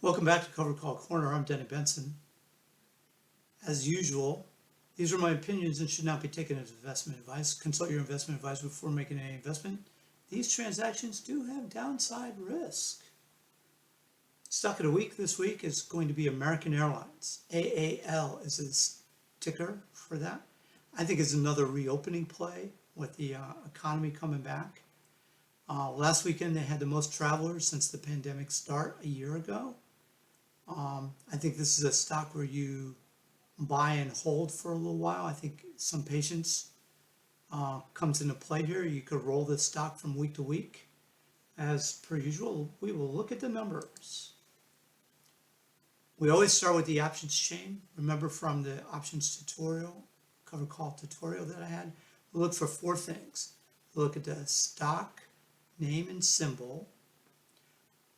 Welcome back to Cover Call Corner. I'm Denny Benson. As usual, these are my opinions and should not be taken as investment advice. Consult your investment advisor before making any investment. These transactions do have downside risk. Stock of the week this week is going to be American Airlines. AAL is its ticker for that. I think it's another reopening play with the economy coming back. Last weekend they had the most travelers since the pandemic start a year ago. I think this is a stock where you buy and hold for a little while. I think some patience comes into play here. You could roll this stock from week to week. As per usual, we will look at the numbers. We always start with the options chain. Remember from the options tutorial, cover call tutorial that I had, we look for four things. We look at the stock, name and symbol.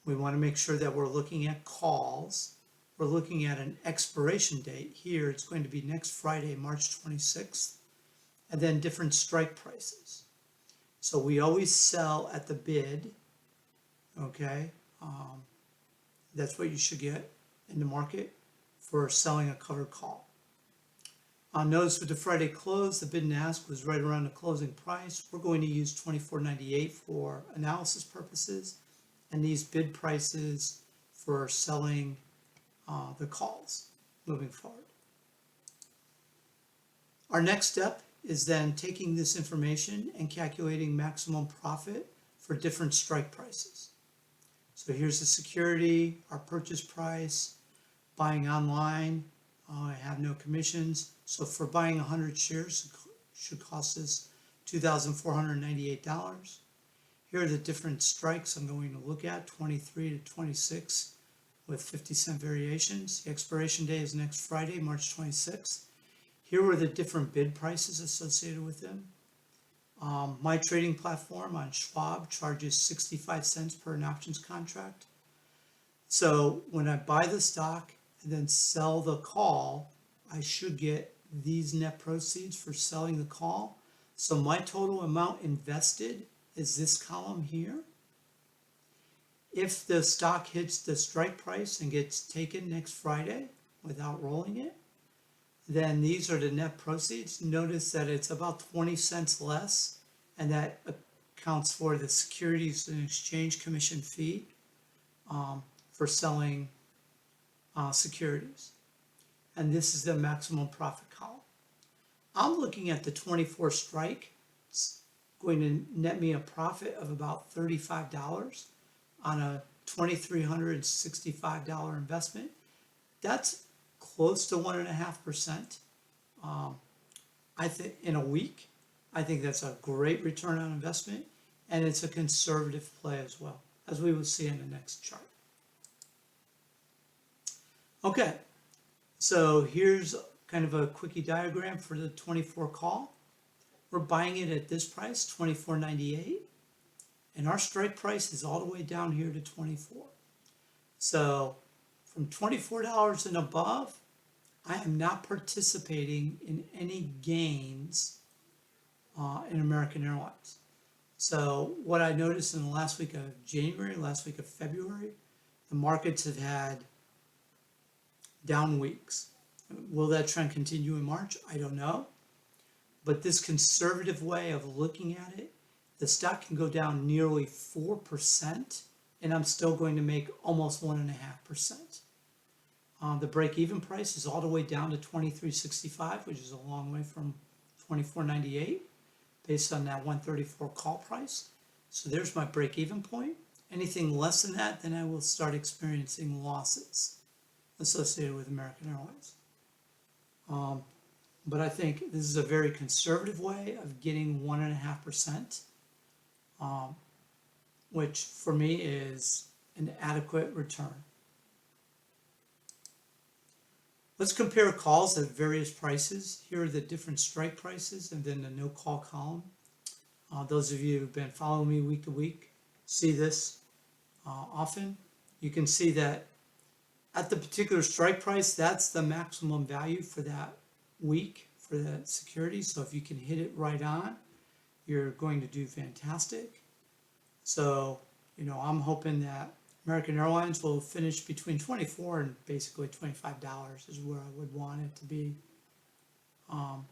We want to make sure that we're looking at calls. We're looking at an expiration date. Here it's going to be next Friday, March 26th, and then different strike prices. So we always sell at the bid, okay? That's what you should get in the market for selling a covered call. Notice with the Friday close, the bid and ask was right around the closing price. We're going to use $24.98 for analysis purposes, and these bid prices for selling the calls moving forward. Our next step is then taking this information and calculating maximum profit for different strike prices. So here's the security, our purchase price, buying online, I have no commissions. So for buying 100 shares, it should cost us $2,498. Here are the different strikes I'm going to look at, 23 to 26 with 50-cent variations. The expiration day is next Friday, March 26th. Here are the different bid prices associated with them. My trading platform on Schwab charges 65 cents per an options contract. So when I buy the stock and then sell the call, I should get these net proceeds for selling the call. So my total amount invested is this column here. If the stock hits the strike price and gets taken next Friday without rolling it, then these are the net proceeds. Notice that it's about 20 cents less, and that accounts for the Securities and Exchange Commission fee for selling securities. And this is the maximum profit column. I'm looking at the 24 strike. It's going to net me a profit of about $35 on a $2,365 investment. That's close to 1.5%. I think in a week, I think that's a great return on investment, and it's a conservative play as well, as we will see in the next chart. Okay, so here's kind of a quickie diagram for the 24 call. We're buying it at this price, $24.98, and our strike price is all the way down here to 24. So from $24 and above, I am not participating in any gains in American Airlines. So what I noticed in the last week of January, last week of February, the markets have had down weeks. Will that trend continue in March? I don't know. But this conservative way of looking at it, the stock can go down nearly 4%, and I'm still going to make almost 1.5%. The break-even price is all the way down to $23.65, which is a long way from $24.98, based on that 134 call price. So there's my break-even point. Anything less than that, then I will start experiencing losses associated with American Airlines. But I think this is a very conservative way of getting 1.5%, which for me is an adequate return. Let's compare calls at various prices. Here are the different strike prices and then the no call column. Those of you who've been following me week to week see this often. You can see that at the particular strike price, that's the maximum value for that week for that security. So if you can hit it right on, you're going to do fantastic. So, I'm hoping that American Airlines will finish between 24 and basically $25 is where I would want it to be. Um,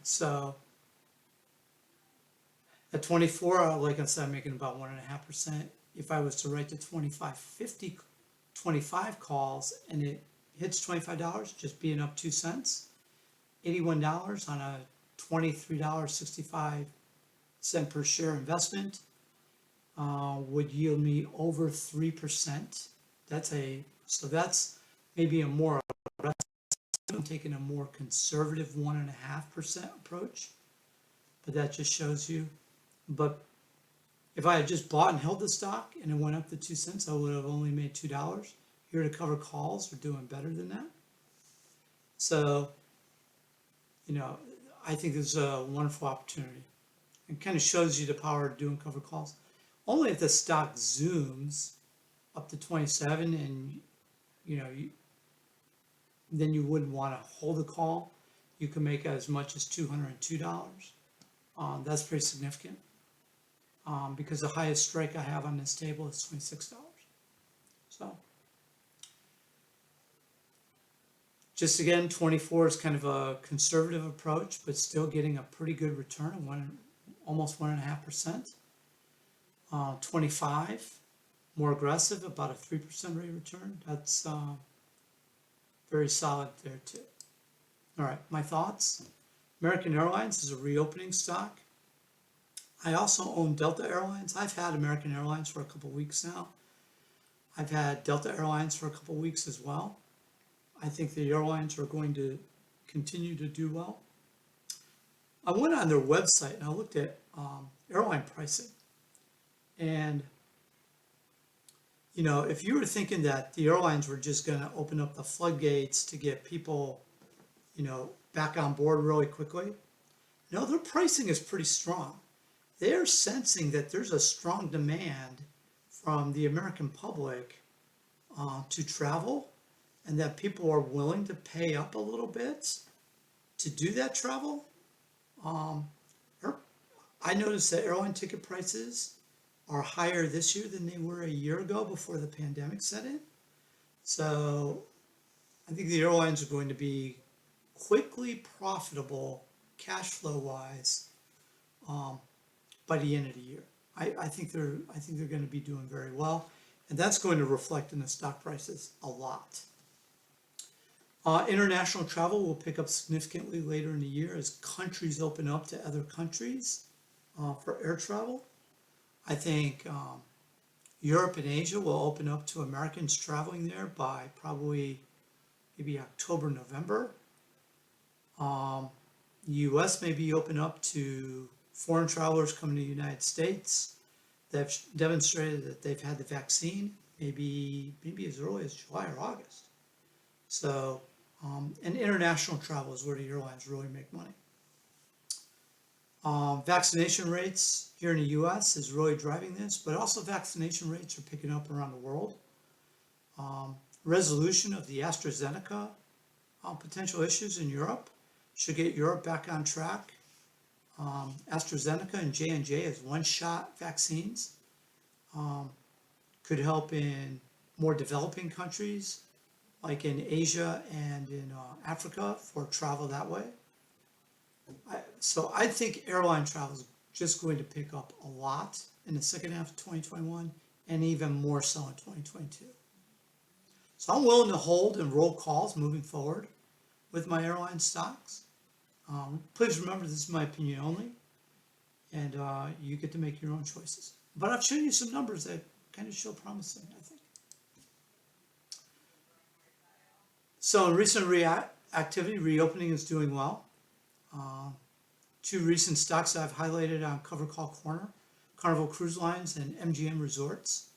so at 24, like I said, I'm making about 1.5%. If I was to write the 25 calls and it hits $25, just being up 2 cents, $81 on a $23.65 per share investment would yield me over 3%. So that's maybe a more aggressive. I'm taking a more conservative 1.5% approach, but that just shows you. But if I had just bought and held the stock and it went up to 2 cents, I would have only made $2. Here to cover calls, we're doing better than that. So, I think this is a wonderful opportunity. It kind of shows you the power of doing cover calls. Only if the stock zooms up to 27 and, then you wouldn't want to hold a call. You can make as much as $202. That's pretty significant. Because the highest strike I have on this table is $26. So, just again, 24 is kind of a conservative approach, but still getting a pretty good return of almost 1.5%. 25, more aggressive, about a 3% rate of return. That's very solid there too. All right, my thoughts. American Airlines is a reopening stock. I also own Delta Airlines. I've had American Airlines for a couple weeks now. I've had Delta Airlines for a couple weeks as well. I think the airlines are going to continue to do well. I went on their website and I looked at airline pricing. And, if you were thinking that the airlines were just going to open up the floodgates to get people, back on board really quickly, no, their pricing is pretty strong. They're sensing that there's a strong demand from the American public to travel, and that people are willing to pay up a little bit to do that travel. I noticed that airline ticket prices are higher this year than they were a year ago before the pandemic set in. So I think the airlines are going to be quickly profitable cash flow wise by the end of the year. I think they're going to be doing very well, and that's going to reflect in the stock prices a lot. International travel will pick up significantly later in the year as countries open up to other countries for air travel. I think Europe and Asia will open up to Americans traveling there by probably maybe October, November. The U.S. may be open up to foreign travelers coming to the United States that have demonstrated that they've had the vaccine, maybe as early as July or August. So, and international travel is where the airlines really make money. Vaccination rates here in the U.S. is really driving this, but also vaccination rates are picking up around the world. Resolution of the AstraZeneca potential issues in Europe should get Europe back on track. AstraZeneca and J&J as one-shot vaccines could help in more developing countries like in Asia and in Africa for travel that way. So I think airline travel is just going to pick up a lot in the second half of 2021 and even more so in 2022. So I'm willing to hold and roll calls moving forward with my airline stocks. Please remember, this is my opinion only, and you get to make your own choices. But I've shown you some numbers that kind of show promising, I think. So in recent activity, reopening is doing well. Two recent stocks I've highlighted on Cover Call Corner, Carnival Cruise Lines and MGM Resorts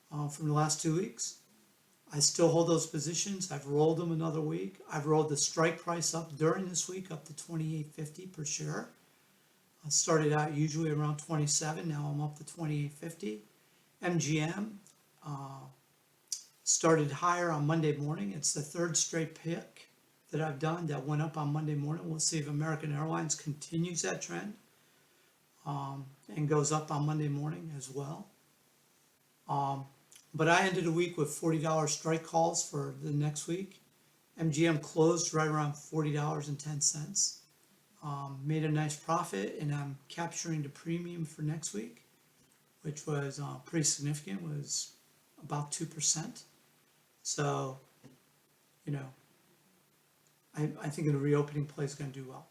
from the last 2 weeks. I still hold those positions. I've rolled them another week. I've rolled the strike price up during this week up to $28.50 per share. I started out usually around 27. Now I'm up to $28.50. MGM started higher on Monday morning. It's the third straight pick that I've done that went up on Monday morning. We'll see if American Airlines continues that trend and goes up on Monday morning as well. But I ended the week with $40 strike calls for the next week. MGM closed right around $40.10. Made a nice profit, and I'm capturing the premium for next week, which was pretty significant, was about 2%. So, you know, I think the reopening play is going to do well.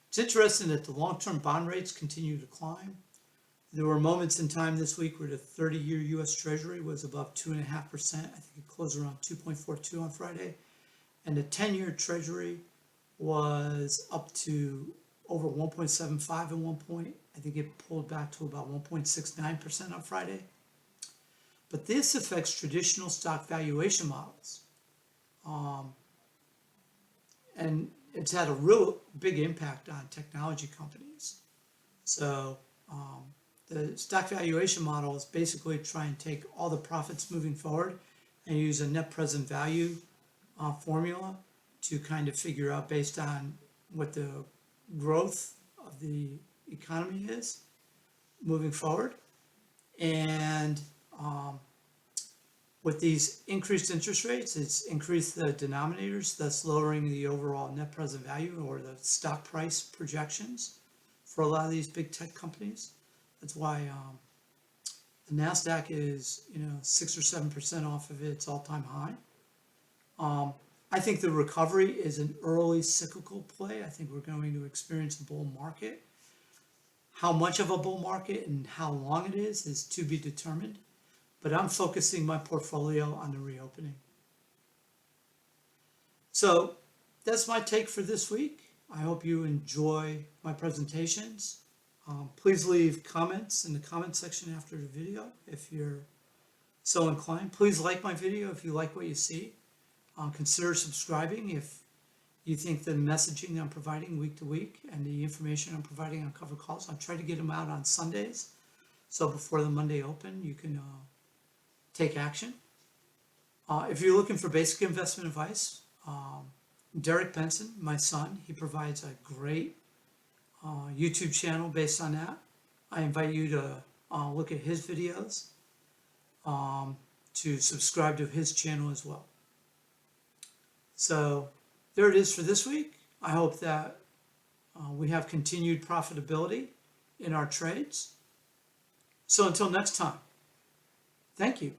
It's interesting that the long-term bond rates continue to climb. There were moments in time this week where the 30-year U.S. Treasury was above 2.5%. I think it closed around 2.42 on Friday. And the 10-year Treasury was up to over 1.75 at one point. I think it pulled back to about 1.69% on Friday. But this affects traditional stock valuation models. And it's had a real big impact on technology companies. So the stock valuation model is basically trying to take all the profits moving forward and use a net present value formula to kind of figure out, based on what the growth of the economy is moving forward. And with these increased interest rates, it's increased the denominators, thus lowering the overall net present value or the stock price projections for a lot of these big tech companies. That's why the NASDAQ is 6 or 7% off of its all-time high. I think the recovery is an early cyclical play. I think we're going to experience a bull market. How much of a bull market and how long it is to be determined. But I'm focusing my portfolio on the reopening. So that's my take for this week. I hope you enjoy my presentations. Please leave comments in the comment section after the video if you're so inclined. Please like my video if you like what you see. Consider subscribing if you think the messaging I'm providing week to week and the information I'm providing on cover calls. I try to get them out on Sundays, so before the Monday open, you can take action. If you're looking for basic investment advice, Derek Benson, my son, he provides a great YouTube channel based on that. I invite you to look at his videos, to subscribe to his channel as well. So there it is for this week. I hope that we have continued profitability in our trades. So until next time, thank you.